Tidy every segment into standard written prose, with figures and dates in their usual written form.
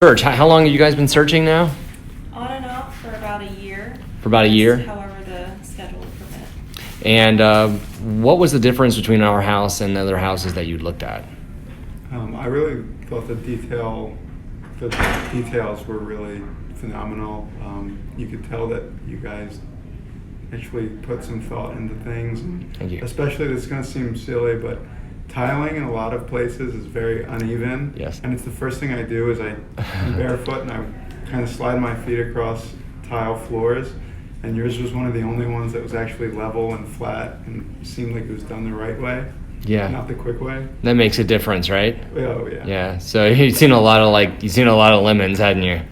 Search. How long have you guys been searching now? On and off for about a year. For about a year? However the schedule would permit. And what was the difference between our house and the other houses that you looked at? I really thought the details were really phenomenal. You could tell that you guys actually put some thought into things. Thank you. Especially, this is going to seem silly, but tiling in a lot of places is very uneven. Yes. And it's the first thing I do is I'm barefoot and I kind of slide my feet across tile floors. And yours was one of the only ones that was actually level and flat and seemed like it was done the right way. Yeah. Not the quick way. That makes a difference, right? Oh yeah. Yeah. So you've seen a lot of lemons, hadn't you?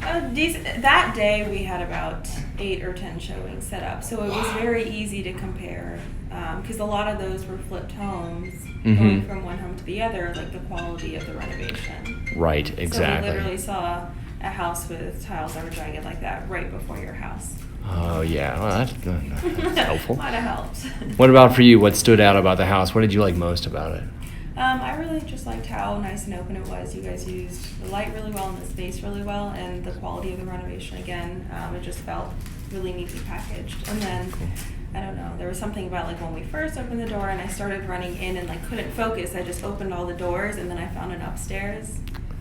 That day we had about 8 or 10 showings set up, so it was very easy to compare because a lot of those were flipped homes, going from one home to the other, like the quality of the renovation. Right. Exactly. So we literally saw a house with tiles that were jagged like that right before your house. Oh yeah. Well, that's helpful. Might have helped. What about for you? What stood out about the house? What did you like most about it? I really just liked how nice and open it was. You guys used the light really well and the space really well, and the quality of the renovation again. It just felt really neatly packaged. And then, I don't know, there was something about like when we first opened the door and I started running in and like couldn't focus. I just opened all the doors and then I found an upstairs.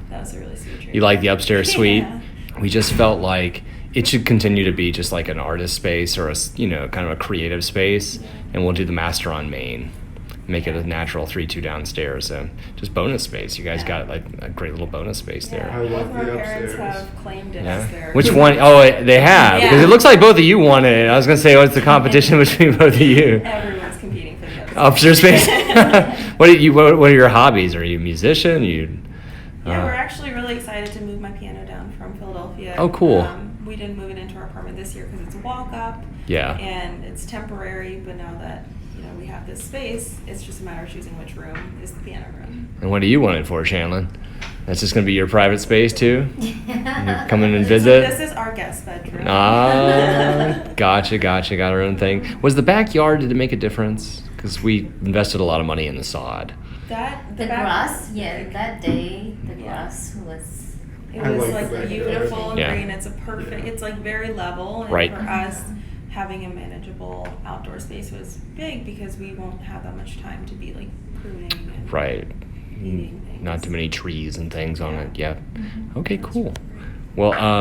That was a really sweet treat. You like the upstairs suite? Yeah. We just felt like it should continue to be just like an artist space or kind of a creative space, and we'll do the master on main. Make it a natural 3-2 downstairs. So just bonus space. You guys got like a great little bonus space there. I love Both of our the parents upstairs. have claimed it as their. Which one? Oh, they have. Because Yeah. it looks like both of you wanted it. I was going to say, what's the competition between both of you? Everyone's competing for the Upstairs space? What are your hobbies? Are you a musician? Yeah, we're actually really excited to move my piano down from Philadelphia. Oh, cool. We didn't move it into our apartment this year because it's a walk-up. Yeah. And it's temporary, but now that we have this space, it's just a matter of choosing which room is the piano room. And what do you want it for, Shanlin? That's just going to be your private space, too? You come in and visit? This is our guest bedroom. Gotcha. Got our own thing. Was the backyard, did it make a difference? Because we invested a lot of money in the sod. The grass, that day the grass was. It I was like like the beautiful and Yeah. green. It's it's like very level. And Right. for us, having a manageable outdoor space was big because we won't have that much time to be like pruning and Right. eating things. Not too many trees and things on it. Yeah. Mhm. Okay, That's cool. really great. Well,